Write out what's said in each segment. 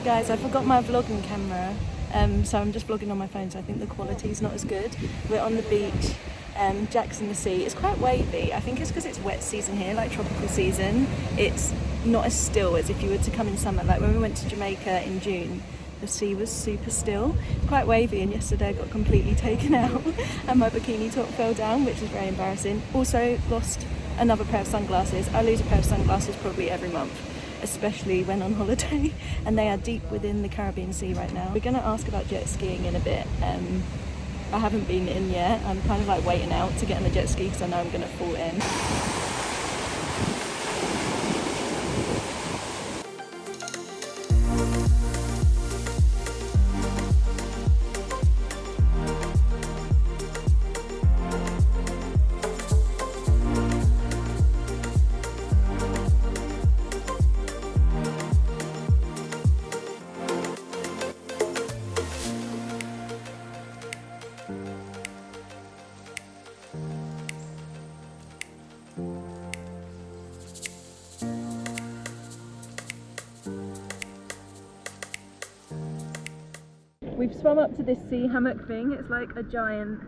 Guys, I forgot my vlogging camera, so I'm just vlogging on my phone, so I think the quality is not as good. We're on the beach, Jack's in the sea. It's quite wavy. I think it's because it's wet season here, like tropical season. It's not as still as if you were to come in summer. Like when we went to Jamaica in June, the sea was super still, quite wavy, and yesterday I got completely taken out and my bikini top fell down, which is very embarrassing. Also lost another pair of sunglasses. I lose a pair of sunglasses probably every month, especially when on holiday, and they are deep within the Caribbean Sea right now. We're going to ask about jet skiing in a bit. I haven't been in yet. I'm kind of like waiting out to get on the jet ski because I know I'm going to fall in. We've swum up to this sea hammock thing. It's like a giant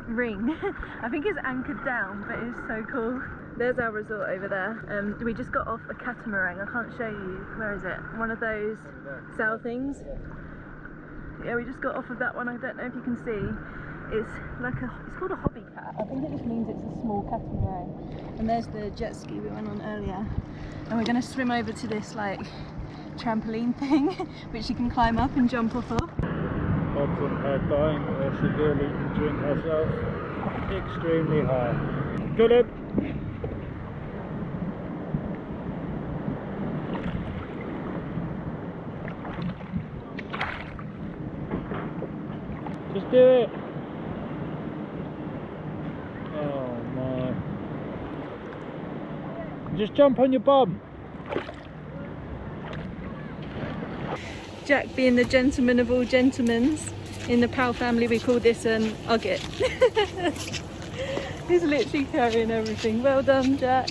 ring. I think it's anchored down, but it's so cool. There's our resort over there. We just got off a catamaran. I can't show you. Where is it? One of those sail things. Yeah, we just got off of that one. I don't know if you can see. It's like it's called a hobby cat. I think it just means it's a small catamaran. And there's the jet ski we went on earlier. And we're gonna swim over to this like trampoline thing, which you can climb up and jump off of. Odds on her dying or severely injuring herself extremely high. Got it! Just do it! Oh my. Just jump on your bum! Jack, being the gentleman of all gentlemen, in the Powell family we call this an ugget. He's literally carrying everything. Well done, Jack.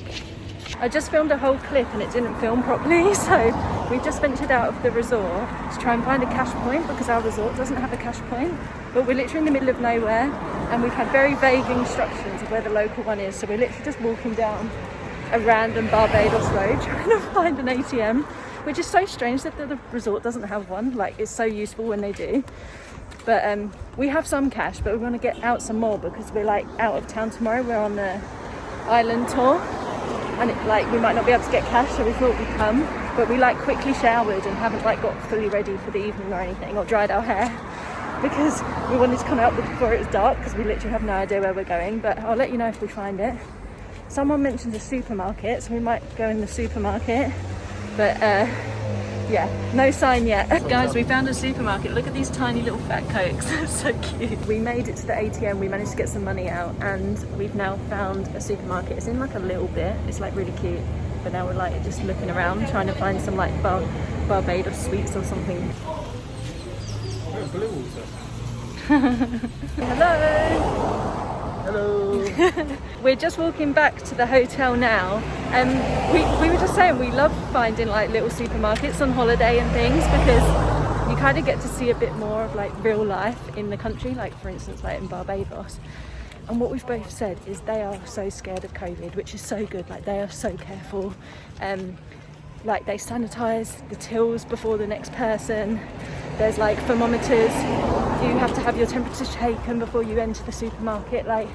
I just filmed a whole clip and it didn't film properly, so we just ventured out of the resort to try and find a cash point because our resort doesn't have a cash point. But we're literally in the middle of nowhere and we've had very vague instructions of where the local one is, so we're literally just walking down a random Barbados road trying to find an ATM. Which is so strange that the resort doesn't have one. Like, it's so useful when they do. But we have some cash, but we want to get out some more because we're like out of town tomorrow. We're on the island tour and we might not be able to get cash, so we thought we'd come. But we like quickly showered and haven't like got fully ready for the evening or anything, or dried our hair because we wanted to come out before it was dark because we literally have no idea where we're going. But I'll let you know if we find it. Someone mentioned a supermarket, so we might go in the supermarket. But yeah, no sign yet. Guys, we found a supermarket. Look at these tiny little fat cokes. They're so cute. We made it to the ATM. We managed to get some money out and we've now found a supermarket. It's in like a little bit. It's like really cute. But now we're like just looking around trying to find some like Barbados sweets or something. Hello. Hello. We're just walking back to the hotel now. We were just saying we love finding like little supermarkets on holiday and things because you kind of get to see a bit more of like real life in the country, like for instance like in Barbados. And what we've both said is they are so scared of COVID, which is so good. Like they are so careful. Like they sanitize the tills before the next person. There's like thermometers. You have to have your temperature taken before you enter the supermarket. Like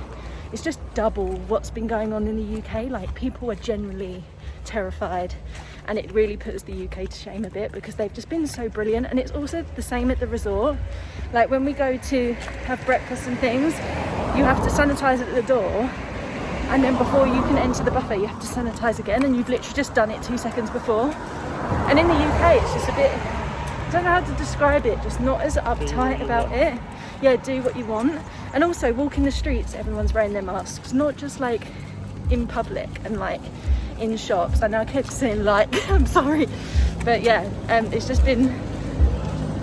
it's just double what's been going on in the UK. Like people are generally terrified and it really puts the UK to shame a bit because they've just been so brilliant. And it's also the same at the resort. Like when we go to have breakfast and things, you have to sanitize at the door. And then before you can enter the buffet, you have to sanitize again, and you've literally just done it 2 seconds before. And in the UK, it's just a bit, I don't know how to describe it, just not as uptight about it. Yeah, do what you want. And also walking the streets, everyone's wearing their masks, not just like in public and like in shops. I know I kept saying like, I'm sorry. But yeah, it's just been,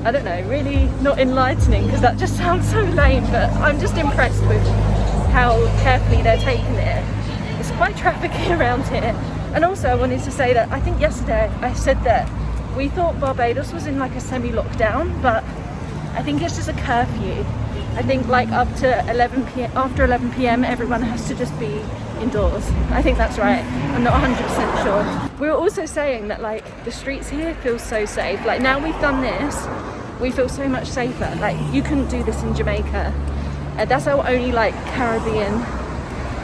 I don't know, really not enlightening because that just sounds so lame, but I'm just impressed with how carefully they're taking it. It's quite trafficky around here. And also I wanted to say that I think yesterday I said that we thought Barbados was in like a semi-lockdown, but I think it's just a curfew. I think like up to 11 p.m. after 11 p.m. everyone has to just be indoors. I think that's right. I'm not 100% sure. We were also saying that like the streets here feel so safe. Like now we've done this, we feel so much safer. Like you couldn't do this in Jamaica. That's our only like Caribbean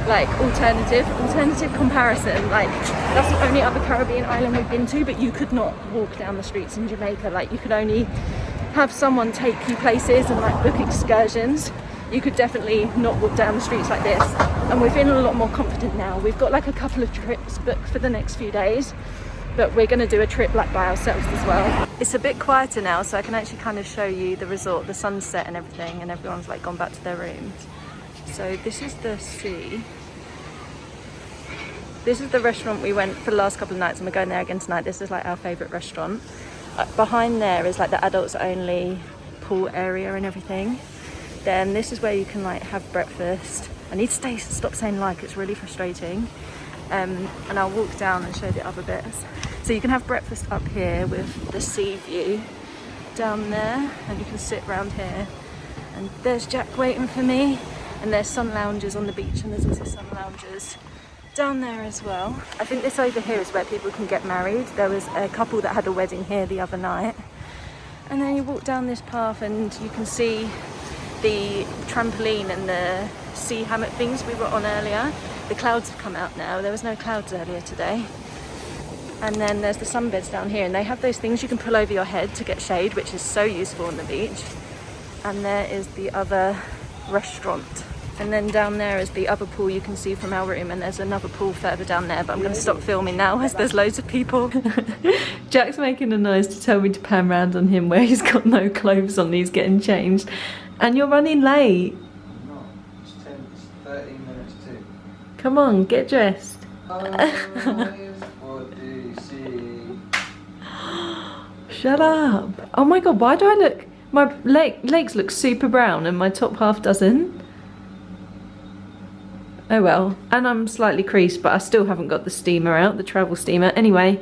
like alternative comparison. Like that's the only other Caribbean island we've been to, but you could not walk down the streets in Jamaica. Like you could only have someone take you places and like book excursions. You could definitely not walk down the streets like this, and we're feeling a lot more confident now. We've got like a couple of trips booked for the next few days, but we're going to do a trip like by ourselves as well. It's a bit quieter now, so I can actually kind of show you the resort, the sunset and everything, and everyone's like gone back to their rooms. So this is the sea. This is the restaurant we went for the last couple of nights, and we're going there again tonight. This is like our favourite restaurant. Behind there is like the adults only pool area and everything. Then this is where you can like have breakfast. I need to stop saying like, it's really frustrating. And I'll walk down and show the other bits. So you can have breakfast up here with the sea view down there, and you can sit around here. And there's Jack waiting for me, and there's sun lounges on the beach, and there's also sun lounges down there as well. I think this over here is where people can get married. There was a couple that had a wedding here the other night. And then you walk down this path and you can see the trampoline and the sea hammock things we were on earlier. The clouds have come out now. There was no clouds earlier today. And then there's the sunbeds down here, and they have those things you can pull over your head to get shade, which is so useful on the beach. And there is the other restaurant. And then down there is the other pool you can see from our room, and there's another pool further down there, but I'm going to stop filming now as there's loads of people. Jack's making a noise to tell me to pan round on him where he's got no clothes on, he's getting changed. And you're running late. No, it's 13 minutes to. Come on, get dressed. What do you see? Shut up. Oh my god, why do I look... My legs look super brown and my top half doesn't. Oh well. And I'm slightly creased, but I still haven't got the steamer out, the travel steamer. Anyway,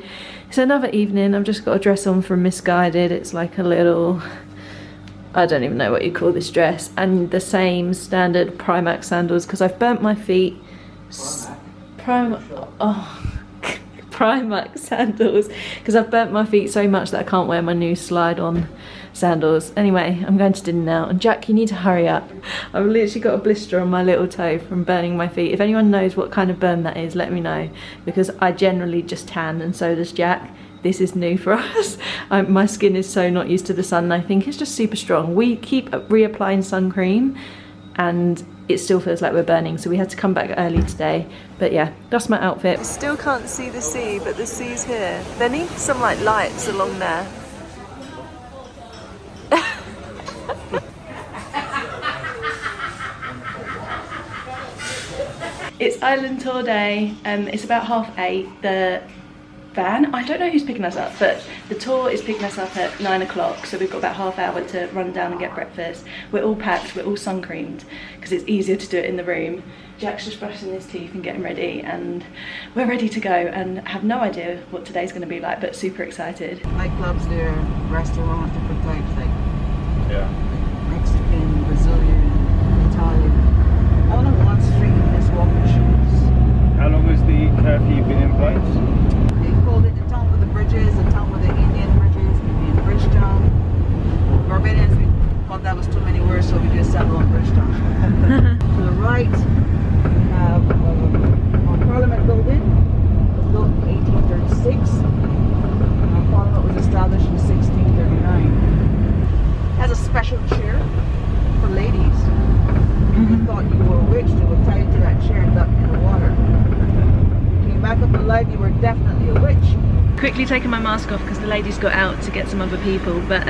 it's another evening. I've just got a dress on from Misguided. It's like a little... I don't even know what you call this dress. And the same standard Primark sandals, because I've burnt my feet. Primark sandals, because I've burnt my feet so much that I can't wear my new slide-on sandals. Anyway, I'm going to dinner now, and Jack, you need to hurry up. I've literally got a blister on my little toe from burning my feet. If anyone knows what kind of burn that is, let me know, because I generally just tan, and so does Jack. This is new for us. My skin is so not used to the sun, and I think it's just super strong. We keep reapplying sun cream, and it still feels like we're burning, so we had to come back early today. But yeah, that's my outfit. I still can't see the sea, but the sea's here. There needs some like lights along there. It's island tour day. It's about 8:30. The van, I don't know who's picking us up, but the tour is picking us up at 9 o'clock, so we've got about half hour to run down and get breakfast. We're all packed, we're all sun creamed, because it's easier to do it in the room. Jack's just brushing his teeth and getting ready, and we're ready to go, and have no idea what today's going to be like, but super excited. Nightclubs there, restaurant, different types, like Mexican, Brazilian, Italian. All on one street, there's walking shoes. How long has the curfew been in place? They called it the town with the bridges, the town with the Indian bridges, in Bridgetown. Barbadians, we thought that was too many words, so we just settled on Bridgetown. To the right, we have Parliament Building. It was built in 1836. Parliament was established in 1639. Has a special chair for ladies. If you thought you were a witch, they would tie you to that chair and dump you in the water. Came back up alive, you were definitely a witch. Quickly taking my mask off because the ladies got out to get some other people, but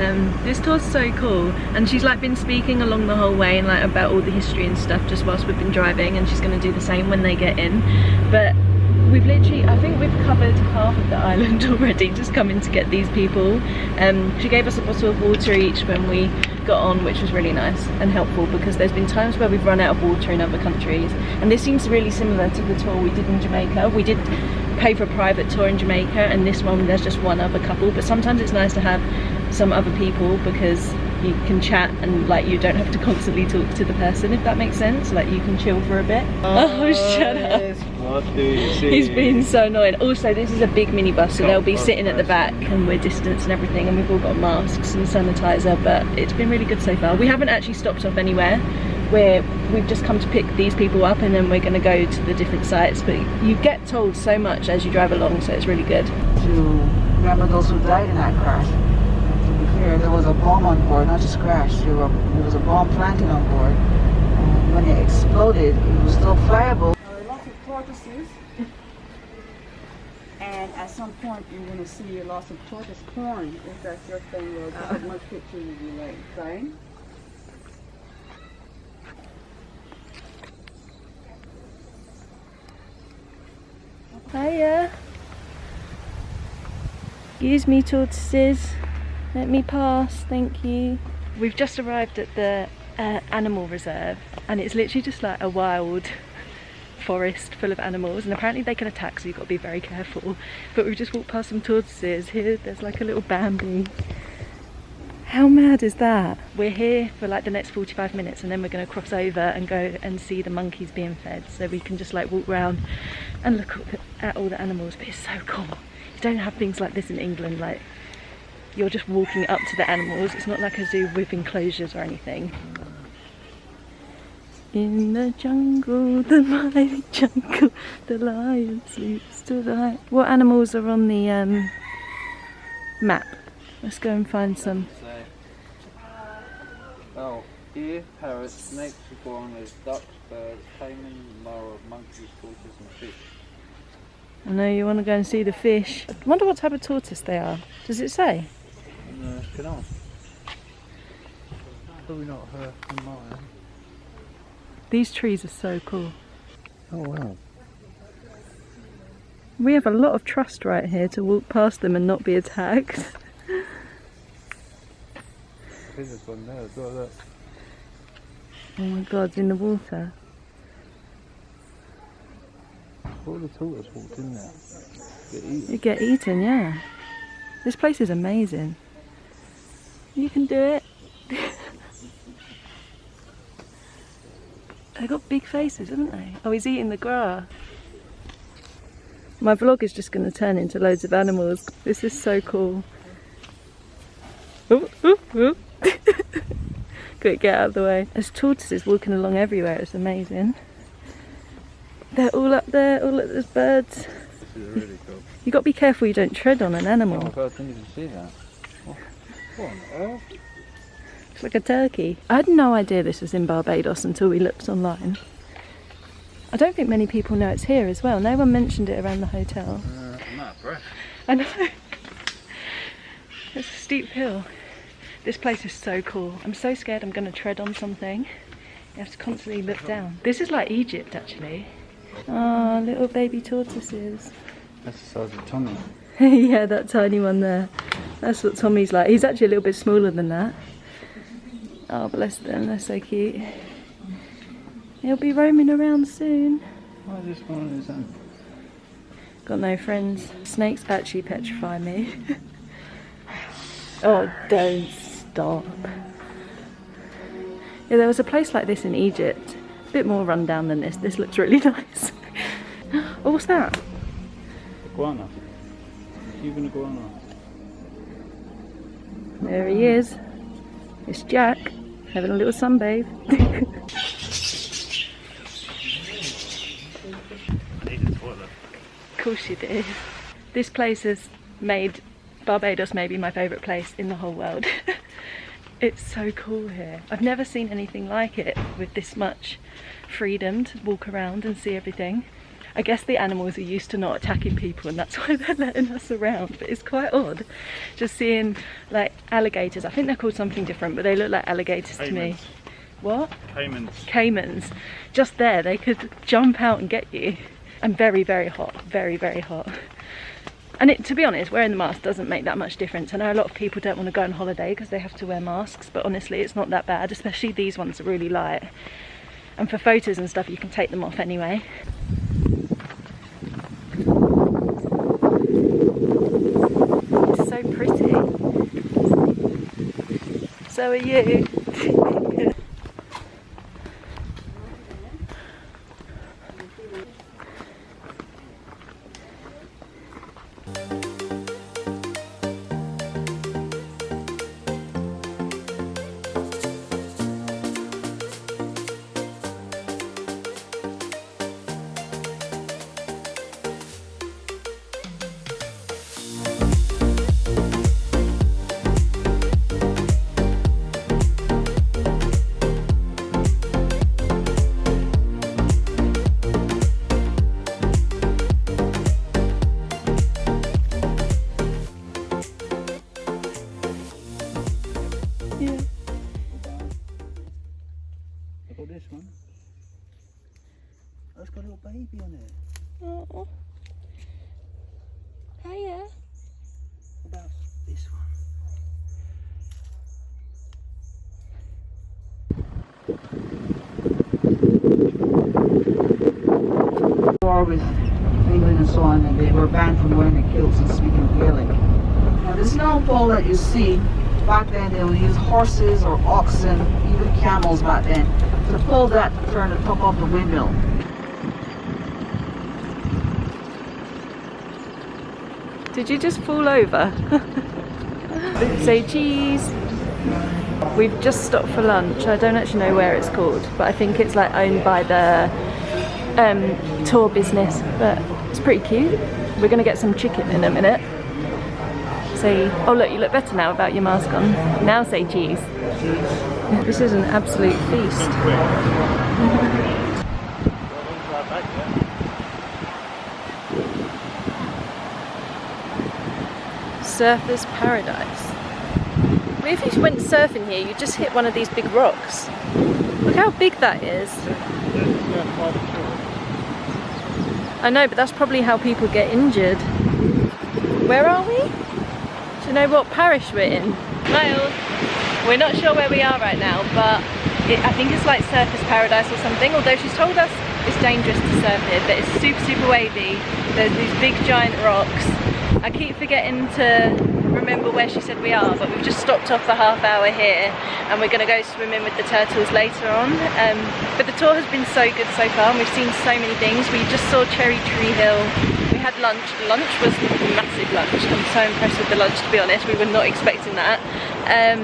this tour's so cool, and she's like been speaking along the whole way and like about all the history and stuff just whilst we've been driving, and she's going to do the same when they get in. But We've literally, I think we've covered half of the island already, just coming to get these people. She gave us a bottle of water each when we got on, which was really nice and helpful, because there's been times where we've run out of water in other countries, and this seems really similar to the tour we did in Jamaica. We did pay for a private tour in Jamaica, and this one there's just one other couple, but sometimes it's nice to have some other people because you can chat and like you don't have to constantly talk to the person, if that makes sense. Like you can chill for a bit. Oh, shut up. What do you see? He's been so annoying. Also, this is a big minibus, so they'll be sitting at the back and we're distanced and everything, and we've all got masks and sanitizer, but it's been really good so far. We haven't actually stopped off anywhere. We've just come to pick these people up, and then we're going to go to the different sites, but you get told so much as you drive along, so it's really good. To remember those who died in that crash. To be clear, there was a bomb on board, not just crash. There was a bomb planted on board. When it exploded, it was still flammable. There are lots of tortoises, and at some point you're going to see lots of tortoise porn, if that's your thing, or as much pictures as you like, right? Hiya. Excuse me, tortoises. Let me pass, thank you. We've just arrived at the animal reserve, and it's literally just like a wild forest full of animals, and apparently they can attack, so you've got to be very careful. But we've just walked past some tortoises. Here there's like a little Bambi. How mad is that? We're here for like the next 45 minutes, and then we're going to cross over and go and see the monkeys being fed, so we can just like walk around and look at all the animals. But it's so cool. You don't have things like this in England, like you're just walking up to the animals. It's not like a zoo with enclosures or anything. In the jungle, the mighty jungle, the lion sleeps tonight. What animals are on the map? Let's go and find some. Oh, deer, parrots, snakes, iguanas, ducks, birds, caiman, moa, monkeys, tortoises and fish. I know you want to go and see the fish. I wonder what type of tortoise they are. Does it say? No, can I? Probably not her and mine. These trees are so cool. Oh wow. We have a lot of trust right here to walk past them and not be attacked. There's this one there as well, look. Oh my god, in the water. All the tortoise walked in there. Get eaten. You get eaten, yeah. This place is amazing. You can do it. They've got big faces, haven't they? Oh, he's eating the grass. My vlog is just going to turn into loads of animals. This is so cool. Ooh, ooh, ooh. Quick, get out of the way. There's tortoises walking along everywhere. It's amazing. They're all up there. Oh look, there's birds. This is really cool. You got to be careful you don't tread on an animal. Oh god, I didn't even see that. What on earth? It's like a turkey. I had no idea this was in Barbados until we looked online. I don't think many people know it's here as well. No one mentioned it around the hotel. I'm out of breath. I know. It's a steep hill. This place is so cool. I'm so scared I'm going to tread on something. You have to constantly look down. This is like Egypt, actually. Oh, little baby tortoises. That's the size of Tommy. Yeah, that tiny one there. That's what Tommy's like. He's actually a little bit smaller than that. Oh, bless them. They're so cute. He'll be roaming around soon. Why is this one on his own? Got no friends. Snakes actually petrify me. Oh, don't stop. Yeah, there was a place like this in Egypt. A bit more run down than this. This looks really nice. Oh, what's that? Iguana. Even iguana. There he is. It's Jack, having a little sunbathe. Of course you do. This place has made Barbados maybe my favourite place in the whole world. It's so cool here. I've never seen anything like it, with this much freedom to walk around and see everything. I guess the animals are used to not attacking people, and that's why they're letting us around, but it's quite odd just seeing like alligators. I think they're called something different, but they look like alligators to me. What? Caimans. Caimans. Just there, they could jump out and get you. and very, very hot, very, very hot. And to be honest, wearing the mask doesn't make that much difference. I know a lot of people don't want to go on holiday because they have to wear masks, but honestly it's not that bad, especially these ones are really light. And for photos and stuff you can take them off anyway. It's so pretty. So are you. Look at this one. That's got a little baby on it. Oh. Hiya. What about this one? War with England and so on, and they were banned from wearing the kilts and speaking Gaelic. Now this long pole that you see, back then they would use horses or oxen, even camels back then, to pull that to turn the top of the windmill. Did you just fall over? Say cheese. We've just stopped for lunch. I don't actually know where it's called, but I think it's like owned by the tour business, but it's pretty cute. We're gonna get some chicken in a minute. Say, oh look, you look better now without your mask on. Now say cheese. This is an absolute feast. Surfer's paradise. If you went surfing here, you just hit one of these big rocks. Look how big that is. I know, but that's probably how people get injured. Where are we? Do you know what parish we're in? Miles. We're not sure where we are right now, but I think it's like Surfer's Paradise or something, although she's told us it's dangerous to surf here, but it's super, super wavy. There's these big giant rocks. I keep forgetting to remember where she said we are, but we've just stopped off for half hour here and we're going to go swimming with the turtles later on. But the tour has been so good so far and we've seen so many things. We just saw Cherry Tree Hill. We had lunch. Lunch was a massive lunch. I'm so impressed with the lunch, to be honest. We were not expecting that. And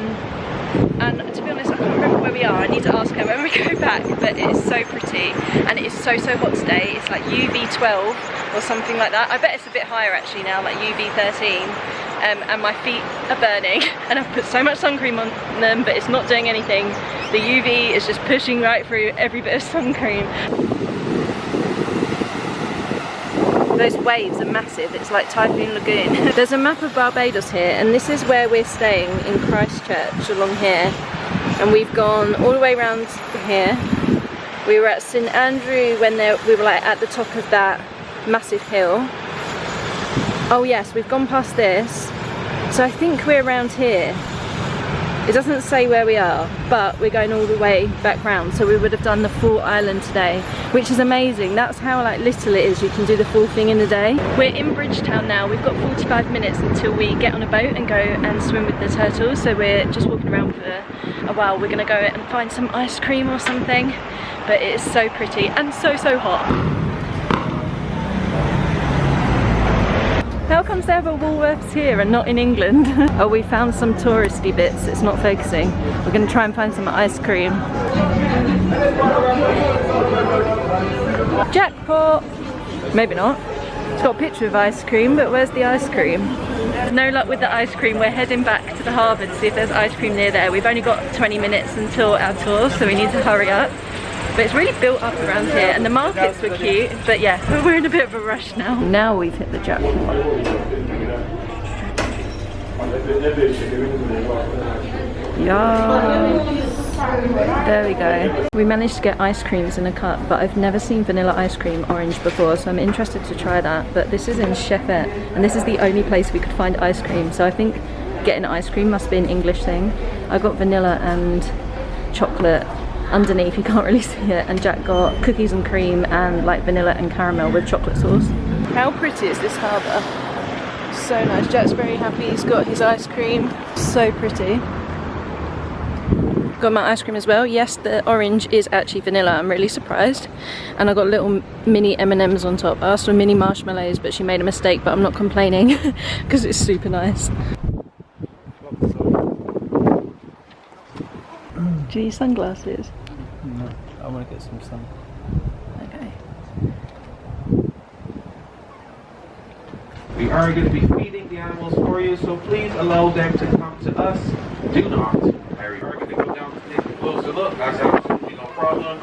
to be honest, I can't remember where we are. I need to ask her when we go back, but it is so pretty and it is so, so hot today. It's like UV 12 or something like that. I bet it's a bit higher actually now, like UV 13. And my feet are burning and I've put so much sun cream on them, but it's not doing anything. The UV is just pushing right through every bit of sun cream. Those waves are massive. It's like Typhoon Lagoon. There's a map of Barbados here and this is where we're staying in Christchurch, along here. And we've gone all the way around here. We were at St Andrew when we were like at the top of that massive hill. Oh yes, we've gone past this. So I think we're around here. It doesn't say where we are, but we're going all the way back round. So we would have done the full island today, which is amazing. That's how like little it is. You can do the full thing in a day. We're in Bridgetown now. We've got 45 minutes until we get on a boat and go and swim with the turtles. So we're just walking around for a while. We're gonna go and find some ice cream or something. But it is so pretty and so, so hot. How comes they have a Woolworths here and not in England? Oh, we found some touristy bits. It's not focusing. We're going to try and find some ice cream. Jackpot! Maybe not. It's got a picture of ice cream, but where's the ice cream? No luck with the ice cream. We're heading back to the harbour to see if there's ice cream near there. We've only got 20 minutes until our tour, so we need to hurry up. But it's really built up around here and the markets were cute, but yeah, we're in a bit of a rush now. Now we've hit the jackpot. Yeah. There we go. We managed to get ice creams in a cup, but I've never seen vanilla ice cream orange before, so I'm interested to try that. But this is in Shefet, and this is the only place we could find ice cream, so I think getting ice cream must be an English thing. I got vanilla and chocolate underneath, you can't really see it, and Jack got cookies and cream and like vanilla and caramel with chocolate sauce. How pretty is this harbour? So nice. Jack's very happy, he's got his ice cream. So pretty. Got my ice cream as well. Yes, the orange is actually vanilla. I'm really surprised. And I got little mini M&Ms on top. I asked for mini marshmallows, but she made a mistake, but I'm not complaining because it's super nice. Do you need sunglasses? No, I want to get some sun. Okay. We are going to be feeding the animals for you, so please allow them to come to us. Do not. We are going to go down to take a closer look. That's absolutely no problem.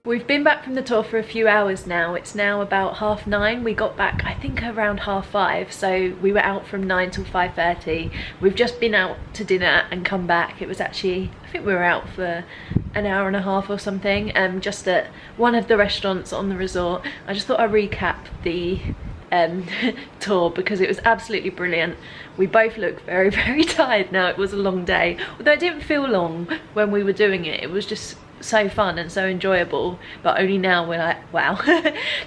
We've been back from the tour for a few hours now. It's now about 9:30. We got back I think around 5:30, so we were out from 9 till 5:30. We've just been out to dinner and come back. It was actually, I think we were out for an hour and a half or something, just at one of the restaurants on the resort. I just thought I'd recap the tour because it was absolutely brilliant. We both look very, very tired now. It was a long day, although it didn't feel long when we were doing it. It was just so fun and so enjoyable, but only now we're like, wow,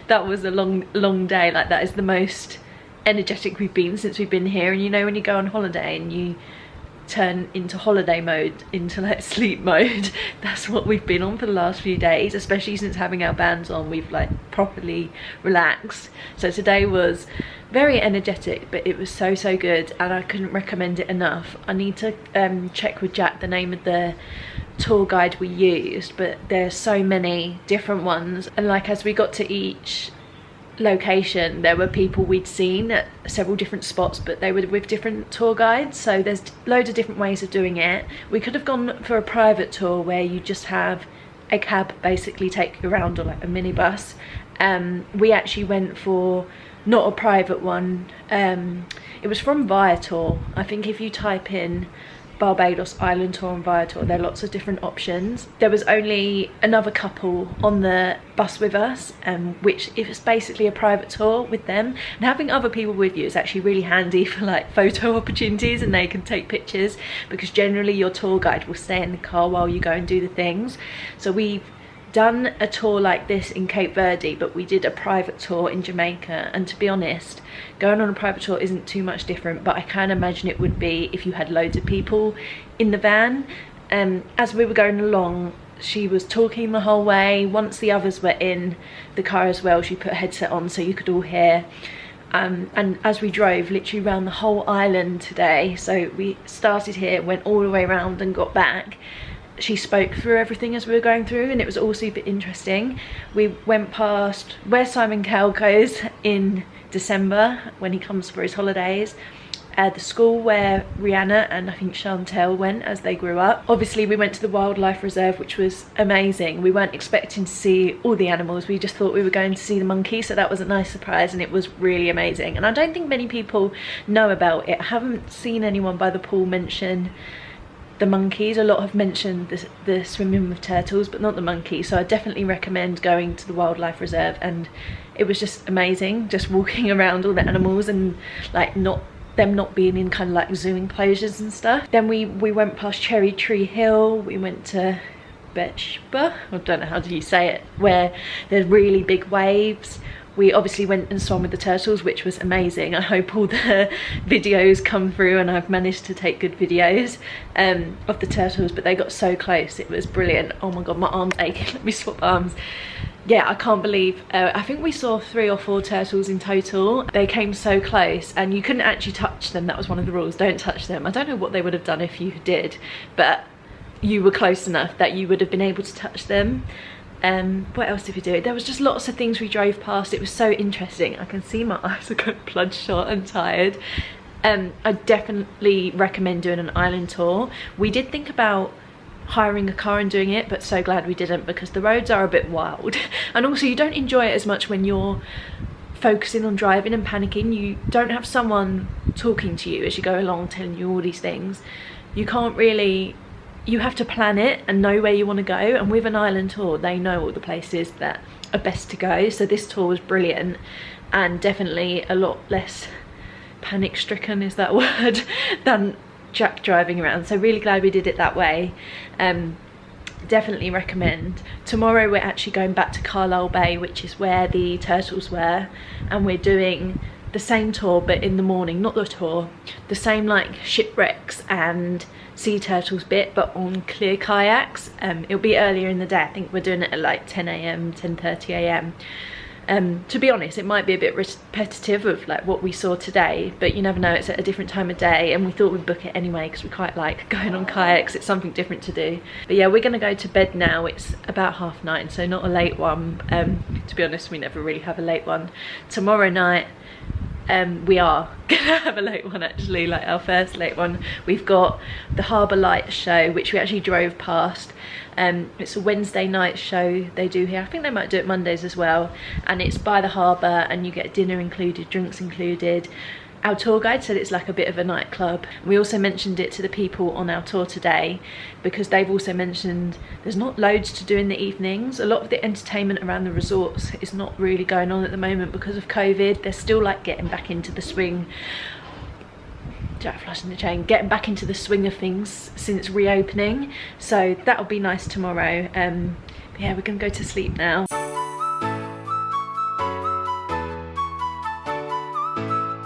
that was a long day. Like, that is the most energetic we've been since we've been here. And you know, when you go on holiday and you turn into holiday mode, into like sleep mode, that's what we've been on for the last few days, especially since having our bands on. We've like properly relaxed. So today was very energetic, but it was so good, and I couldn't recommend it enough. I need to check with Jack the name of the tour guide we used, but there's so many different ones, and like as we got to each location there were people we'd seen at several different spots, but they were with different tour guides, so there's loads of different ways of doing it. We could have gone for a private tour where you just have a cab basically take you around, or like a minibus. We actually went for not a private one. It was from Viator. I think if you type in Barbados Island Tour on Viator, there are lots of different options. There was only another couple on the bus with us, which it was basically a private tour with them, and having other people with you is actually really handy for like photo opportunities, and they can take pictures, because generally your tour guide will stay in the car while you go and do the things. So we've done a tour like this in Cape Verde, but we did a private tour in Jamaica, and to be honest, going on a private tour isn't too much different, but I can imagine it would be if you had loads of people in the van. As we were going along, she was talking the whole way. Once the others were in the car as well, she put a headset on so you could all hear. And as we drove literally around the whole island today, so we started here, went all the way around and got back, she spoke through everything as we were going through, and it was all super interesting. We went past where Simon Cowell goes in December when he comes for his holidays, the school where Rihanna and I think Chantel went as they grew up. Obviously we went to the wildlife reserve, which was amazing. We weren't expecting to see all the animals, we just thought we were going to see the monkey, so that was a nice surprise, and it was really amazing. And I don't think many people know about it. I haven't seen anyone by the pool mention the monkeys. A lot have mentioned the swimming with turtles, but not the monkeys, so I definitely recommend going to the wildlife reserve. And it was just amazing, just walking around all the animals and like them not being in kind of like zoo enclosures and stuff. Then we went past Cherry Tree Hill, we went to Bridgetown, I don't know how do you say it, where there's really big waves. We obviously went and swam with the turtles, which was amazing. I hope all the videos come through and I've managed to take good videos of the turtles, but they got so close, it was brilliant. Oh my god, my arm's aching, let me swap arms. Yeah, I can't believe, I think we saw 3 or 4 turtles in total. They came so close and you couldn't actually touch them. That was one of the rules, don't touch them. I don't know what they would have done if you did, but you were close enough that you would have been able to touch them. What else did we do? There was just lots of things we drove past. It was so interesting. I can see my eyes are going bloodshot and tired. I definitely recommend doing an island tour. We did think about hiring a car and doing it, but so glad we didn't, because the roads are a bit wild. And also you don't enjoy it as much when you're focusing on driving and panicking. You don't have someone talking to you as you go along telling you all these things. You can't really, you have to plan it and know where you want to go. And with an island tour, they know all the places that are best to go. So this tour was brilliant and definitely a lot less panic stricken, is that word, than Jack driving around. So really glad we did it that way. Definitely recommend. Tomorrow we're actually going back to Carlisle Bay, which is where the turtles were, and we're doing the same tour but in the morning. Not the tour, the same like shipwrecks and sea turtles bit, but on clear kayaks. It'll be earlier in the day. I think we're doing it at like 10 AM 10:30 AM. To be honest, it might be a bit repetitive of like what we saw today, but you never know, it's at a different time of day, and we thought we'd book it anyway because we quite like going on kayaks. It's something different to do. But yeah, we're gonna go to bed now. It's about 9:30, so not a late one. To be honest, we never really have a late one. Tomorrow night we are gonna have a late one, actually, like our first late one. We've got the Harbour Lights show, which we actually drove past. It's a Wednesday night show they do here. I think they might do it Mondays as well, and it's by the harbour and you get dinner included, drinks included. Our tour guide said it's like a bit of a nightclub. We also mentioned it to the people on our tour today, because they've also mentioned there's not loads to do in the evenings. A lot of the entertainment around the resorts is not really going on at the moment because of COVID. They're still like getting back into the swing. Jack flushing the chain, getting back into the swing of things since reopening. So that'll be nice tomorrow. But yeah, we're gonna go to sleep now.